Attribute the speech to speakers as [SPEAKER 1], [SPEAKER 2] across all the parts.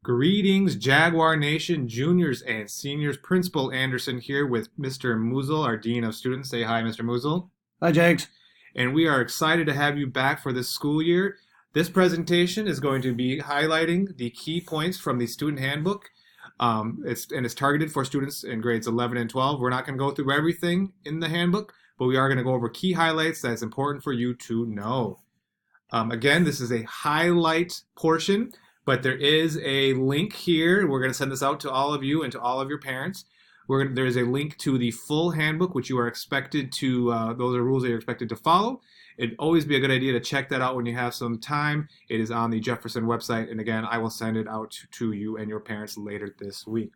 [SPEAKER 1] Greetings, Jaguar Nation, juniors and seniors. Principal Anderson here with Mr. Musil, our Dean of Students. Say hi, Mr. Musil.
[SPEAKER 2] Hi, Jags.
[SPEAKER 1] And we are excited to have you back for this school year. This presentation is going to be highlighting the key points from the student handbook. It's targeted for students in grades 11 and 12. We're not going to go through everything in the handbook, but we are going to go over key highlights that's important for you to know. Again, this is a highlight portion, but there is a link here. We're going to send this out to all of you and to all of your parents. There's a link to the full handbook, which you are expected to, those are rules that you're expected to follow. It'd always be a good idea to check that out when you have some time. It is on the Jefferson website, and again, I will send it out to you and your parents later this week.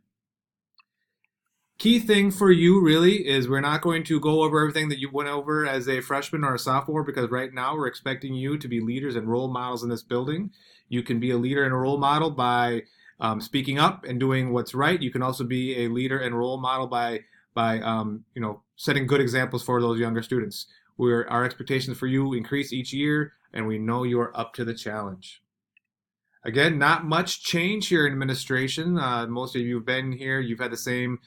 [SPEAKER 1] Key thing for you really is we're not going to go over everything that you went over as a freshman or a sophomore, because right now we're expecting you to be leaders and role models in this building. You can be a leader and a role model by speaking up and doing what's right. You can also be a leader and role model by setting good examples for those younger students. Our expectations for you increase each year, and we know you are up to the challenge. Again, not much change here in administration. Most of you have been here. You've had the same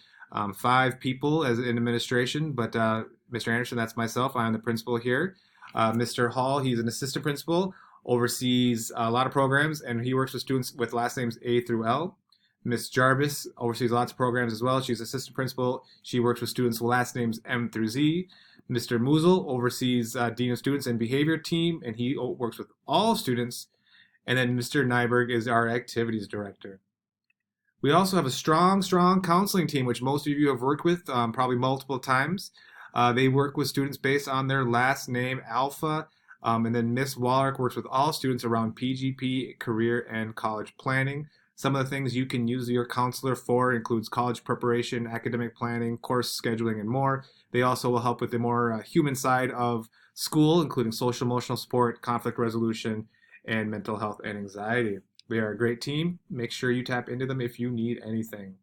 [SPEAKER 1] 5 people as in administration, but Mr. Anderson, that's myself. I'm the principal here. Mr. Hall, he's an assistant principal, oversees a lot of programs, and he works with students with last names A through L. Miss Jarvis oversees lots of programs as well. She's assistant principal. She works with students with last names M through Z. Mr. Musil oversees Dean of Students and Behavior Team, and he works with all students. And then Mr. Nyberg is our Activities Director. We also have a strong counseling team, which most of you have worked with probably multiple times. They work with students based on their last name, Alpha. And then Miss Wallark works with all students around PGP, career, and college planning. Some of the things you can use your counselor for includes college preparation, academic planning, course scheduling, and more. They also will help with the more human side of school, including social emotional support, conflict resolution, and mental health and anxiety. They are a great team. Make sure you tap into them if you need anything.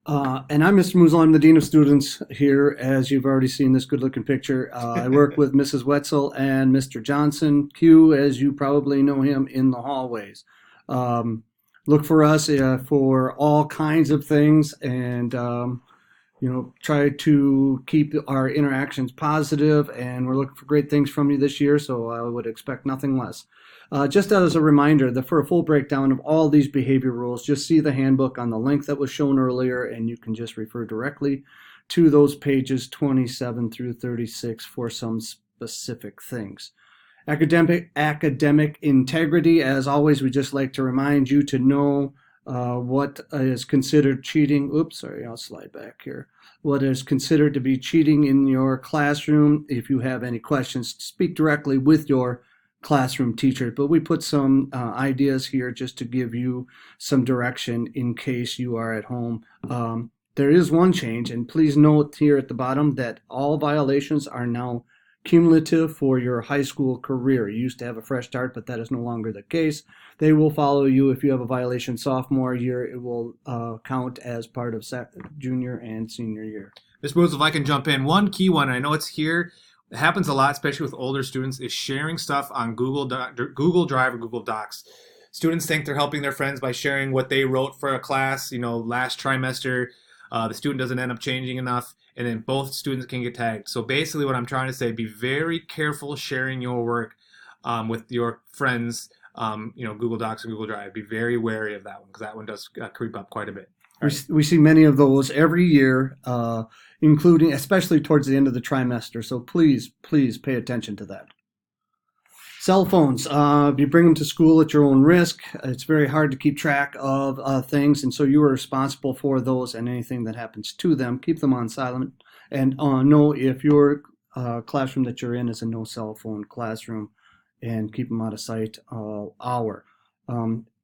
[SPEAKER 2] And I'm Mr. Musil. I'm the Dean of Students here, as you've already seen this good-looking picture. I work with Mrs. Wetzel and Mr. Johnson, Q, as you probably know him, in the hallways. Look for us for all kinds of things, and try to keep our interactions positive, and we're looking for great things from you this year, so I would expect nothing less. Just as a reminder, for a full breakdown of all these behavior rules, just see the handbook on the link that was shown earlier, and you can just refer directly to those pages 27 through 36 for some specific things. Academic integrity, as always, we just like to remind you to know what is considered cheating. Oops, sorry, I'll slide back here. What is considered to be cheating in your classroom. If you have any questions, speak directly with your classroom teacher. But we put some ideas here just to give you some direction in case you are at home. There is one change, and please note here at the bottom that all violations are now cumulative for your high school career. You used to have a fresh start, but that is no longer the case. They will follow you. If you have a violation sophomore year, it will count as part of junior and senior year.
[SPEAKER 1] Ms. Booth, if I can jump in, one key one, I know it's here, it happens a lot, especially with older students, is sharing stuff on Google Drive or Google Docs. Students think they're helping their friends by sharing what they wrote for a class, last trimester. The student doesn't end up changing enough, and then both students can get tagged. So basically what I'm trying to say, be very careful sharing your work with your friends, Google Docs and Google Drive. Be very wary of that one, because that one does creep up quite a bit.
[SPEAKER 2] We see many of those every year, including, especially towards the end of the trimester. So please pay attention to that. Cell phones, you bring them to school at your own risk. It's very hard to keep track of things, and so you are responsible for those and anything that happens to them. Keep them on silent, and know if your classroom that you're in is a no cell phone classroom, and keep them out of sight all hour.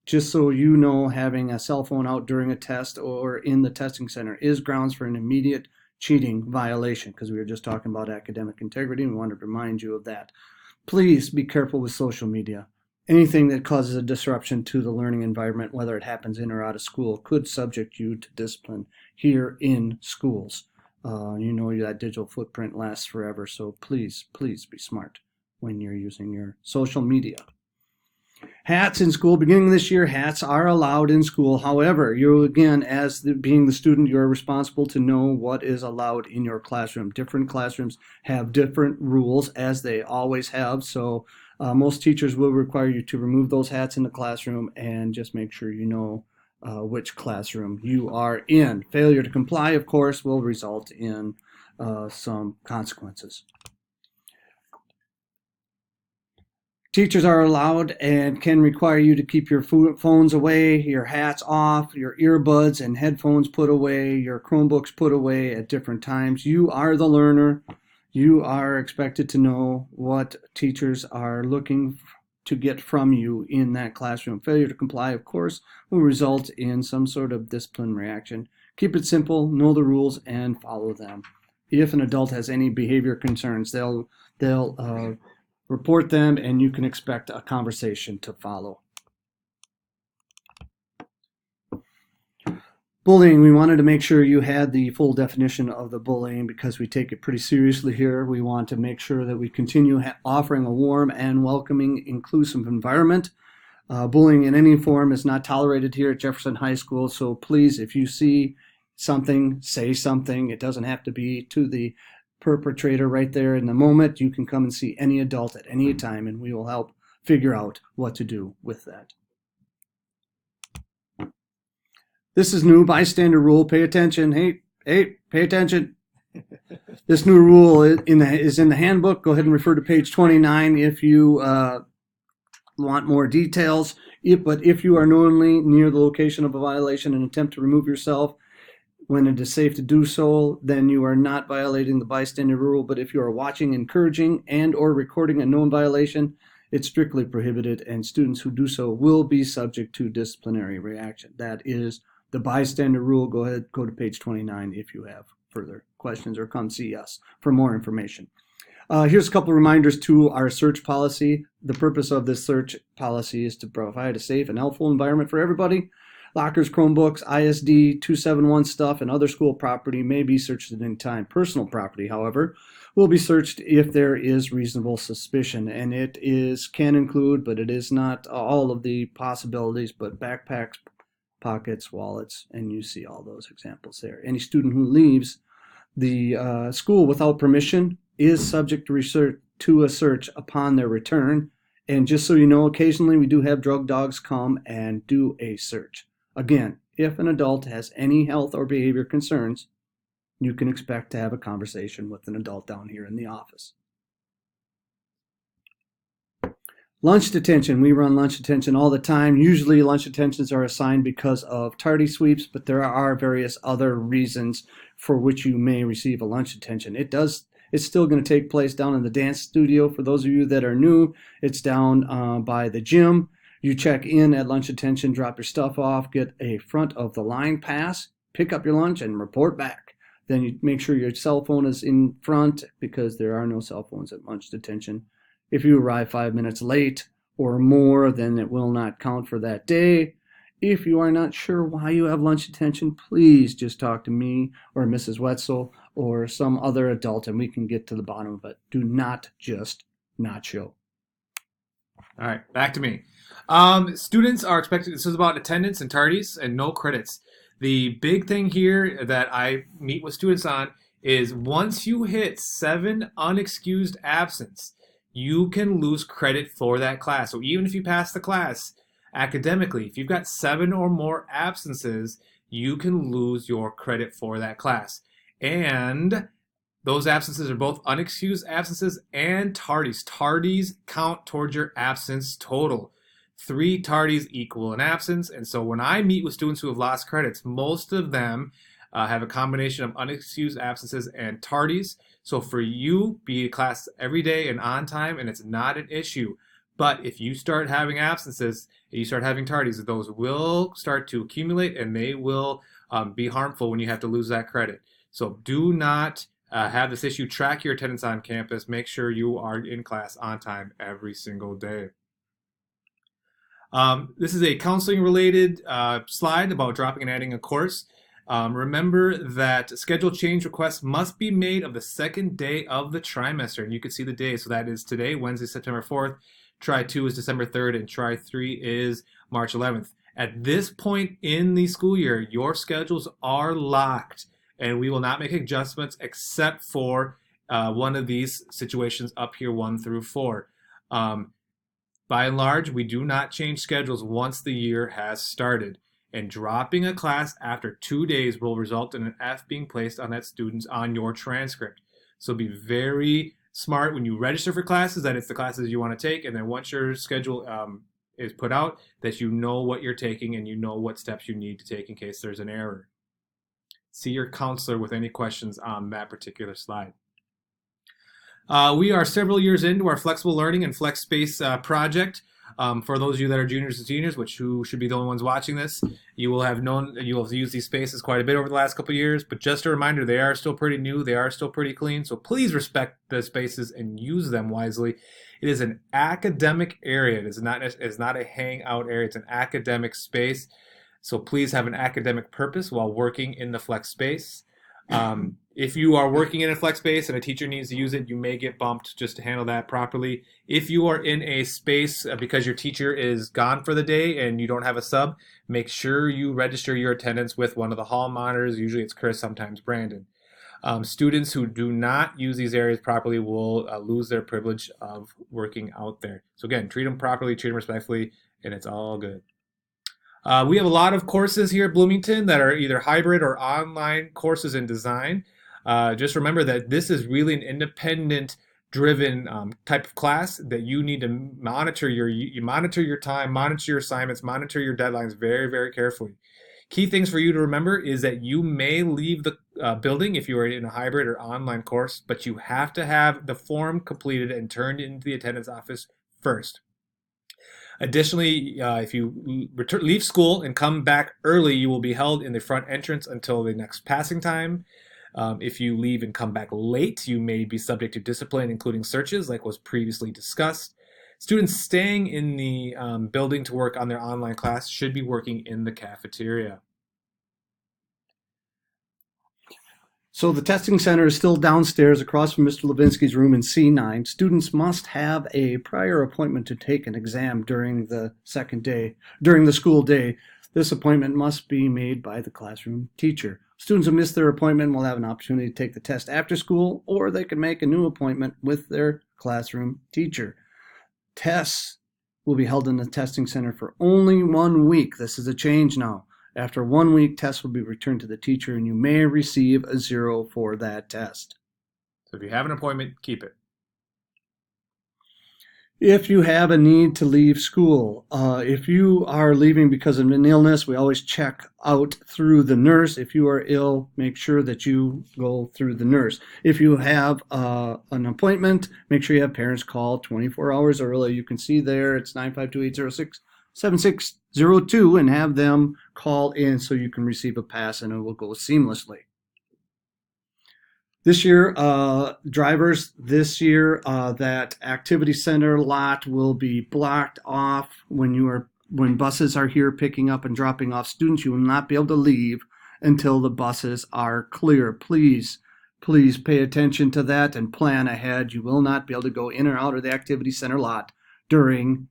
[SPEAKER 2] Just so you know, having a cell phone out during a test or in the testing center is grounds for an immediate cheating violation, because we were just talking about academic integrity, and we wanted to remind you of that. Please be careful with social media. Anything that causes a disruption to the learning environment, whether it happens in or out of school, could subject you to discipline here in schools. That digital footprint lasts forever, so please be smart when you're using your social media. Hats in school, beginning this year, hats are allowed in school. However, you again, being the student, you're responsible to know what is allowed in your classroom. Different classrooms have different rules, as they always have. So most teachers will require you to remove those hats in the classroom and just make sure you know which classroom you are in. Failure to comply, of course, will result in some consequences. Teachers are allowed and can require you to keep your phones away, your hats off, your earbuds and headphones put away, your Chromebooks put away at different times. You are the learner. You are expected to know what teachers are looking to get from you in that classroom. Failure to comply, of course, will result in some sort of discipline reaction. Keep it simple, know the rules, and follow them. If an adult has any behavior concerns, they'll report them, and you can expect a conversation to follow. Bullying, we wanted to make sure you had the full definition of the bullying because we take it pretty seriously here. We want to make sure that we continue offering a warm and welcoming, inclusive environment. Bullying in any form is not tolerated here at Jefferson High School, so please, if you see something, say something. It doesn't have to be to the perpetrator right there in the moment. You can come and see any adult at any time, and we will help figure out what to do with that. This is new bystander rule. Pay attention. Hey, pay attention. This new rule is in the handbook. Go ahead and refer to page 29 if you want more details. But if you are knowingly near the location of a violation and attempt to remove yourself when it is safe to do so, then you are not violating the bystander rule. But if you are watching, encouraging, and or recording a known violation, it's strictly prohibited, and students who do so will be subject to disciplinary reaction. That is the bystander rule. Go ahead, go to page 29 if you have further questions, or come see us for more information. Here's a couple of reminders to our search policy. The purpose of this search policy is to provide a safe and helpful environment for everybody. Lockers, Chromebooks, ISD 271 stuff, and other school property may be searched at any time. Personal property, however, will be searched if there is reasonable suspicion, and it can include, but it is not all of the possibilities, but backpacks, pockets, wallets, and you see all those examples there. Any student who leaves the school without permission is subject to a search upon their return. And just so you know, occasionally we do have drug dogs come and do a search. Again, if an adult has any health or behavior concerns, you can expect to have a conversation with an adult down here in the office. Lunch detention. We run lunch detention all the time. Usually lunch detentions are assigned because of tardy sweeps, but there are various other reasons for which you may receive a lunch detention. It's still going to take place down in the dance studio. For those of you that are new, it's down by the gym. You check in at lunch detention, drop your stuff off, get a front of the line pass, pick up your lunch, and report back. Then you make sure your cell phone is in front, because there are no cell phones at lunch detention. If you arrive 5 minutes late or more, then it will not count for that day. If you are not sure why you have lunch detention, please just talk to me or Mrs. Wetzel or some other adult, and we can get to the bottom of it. Do not just not show.
[SPEAKER 1] All right, back to me. Students are expected, this is about attendance and tardies and no credits. The big thing here that I meet with students on is once you hit 7 unexcused absence, you can lose credit for that class. So even if you pass the class academically, if you've got 7 or more absences, you can lose your credit for that class. And those absences are both unexcused absences and tardies. Tardies count towards your absence total. 3 tardies equal an absence. And so when I meet with students who have lost credits, most of them have a combination of unexcused absences and tardies. So for you, be at class every day and on time, and it's not an issue. But if you start having absences, you start having tardies, those will start to accumulate, and they will be harmful when you have to lose that credit. So do not have this issue. Track your attendance on campus. Make sure you are in class on time every single day. This is a counseling-related slide about dropping and adding a course. Remember that schedule change requests must be made of the second day of the trimester, and you can see the day. So that is today, Wednesday, September 4th, Try 2 is December 3rd, and Try 3 is March 11th. At this point in the school year, your schedules are locked, and we will not make adjustments except for one of these situations up here, 1 through 4. By and large, we do not change schedules once the year has started. And dropping a class after 2 days will result in an F being placed on that student on your transcript. So be very smart when you register for classes that it's the classes you want to take, and then once your schedule is put out, that you know what you're taking and you know what steps you need to take in case there's an error. See your counselor with any questions on that particular slide. We are several years into our flexible learning and flex space project. For those of you that are juniors and seniors, who should be the only ones watching this, you will have used these spaces quite a bit over the last couple of years, but just a reminder, they are still pretty new, they are still pretty clean, so please respect the spaces and use them wisely. It is an academic area. It is not a hangout area. It's an academic space, so please have an academic purpose while working in the flex space. If you are working in a flex space and a teacher needs to use it, you may get bumped just to handle that properly. If you are in a space because your teacher is gone for the day and you don't have a sub, make sure you register your attendance with one of the hall monitors. Usually it's Chris, sometimes Brandon. Students who do not use these areas properly will lose their privilege of working out there. So again, treat them properly, treat them respectfully, and it's all good. We have a lot of courses here at Bloomington that are either hybrid or online courses in design. Just remember that this is really an independent-driven type of class that you need to monitor your time, monitor your assignments, monitor your deadlines very, very carefully. Key things for you to remember is that you may leave the building if you are in a hybrid or online course, but you have to have the form completed and turned into the attendance office first. Additionally, if you leave school and come back early, you will be held in the front entrance until the next passing time. If you leave and come back late, you may be subject to discipline, including searches, like was previously discussed. Students staying in the building to work on their online class should be working in the cafeteria.
[SPEAKER 2] So the testing center is still downstairs across from Mr. Levinsky's room in C9. Students must have a prior appointment to take an exam during the school day. This appointment must be made by the classroom teacher. Students who miss their appointment will have an opportunity to take the test after school, or they can make a new appointment with their classroom teacher. Tests will be held in the testing center for only 1 week. This is a change now. After 1 week, tests will be returned to the teacher, and you may receive a 0 for that test.
[SPEAKER 1] So if you have an appointment, keep it.
[SPEAKER 2] If you have a need to leave school, if you are leaving because of an illness, we always check out through the nurse. If you are ill, make sure that you go through the nurse. If you have an appointment, make sure you have parents call 24 hours early. You can see there it's 952-806-7602 and have them call in so you can receive a pass and it will go seamlessly. This year, drivers, that activity center lot will be blocked off when buses are here picking up and dropping off students. You will not be able to leave until the buses are clear. Please pay attention to that and plan ahead. You will not be able to go in or out of the activity center lot during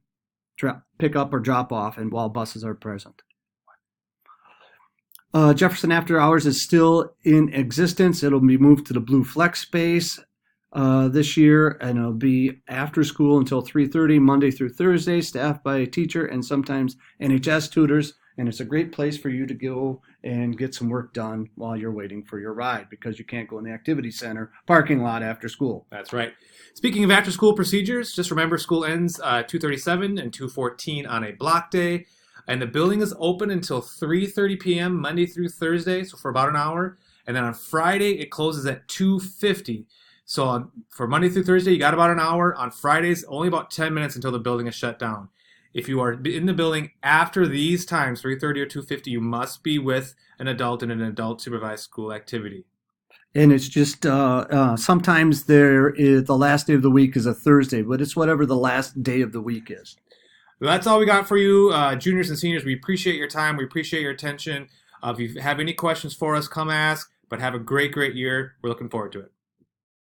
[SPEAKER 2] pick up or drop off and while buses are present. Jefferson After Hours is still in existence. It'll be moved to the Blue Flex space this year, and it'll be after school until 3:30, Monday through Thursday, staffed by a teacher and sometimes NHS tutors. And it's a great place for you to go and get some work done while you're waiting for your ride, because you can't go in the activity center parking lot after school.
[SPEAKER 1] That's right. Speaking of after-school procedures, just remember school ends 2:37 and 2:14 on a block day. And the building is open until 3:30 p.m. Monday through Thursday, so for about an hour. And then on Friday, it closes at 2:50. So for Monday through Thursday, you got about an hour. On Fridays, only about 10 minutes until the building is shut down. If you are in the building after these times, 3:30 or 2:50, you must be with an adult in an adult-supervised school activity.
[SPEAKER 2] And it's just sometimes the last day of the week is a Thursday, but it's whatever the last day of the week is.
[SPEAKER 1] Well, that's all we got for you, juniors and seniors. We appreciate your time. We appreciate your attention. If you have any questions for us, come ask. But have a great, great year. We're looking forward to it.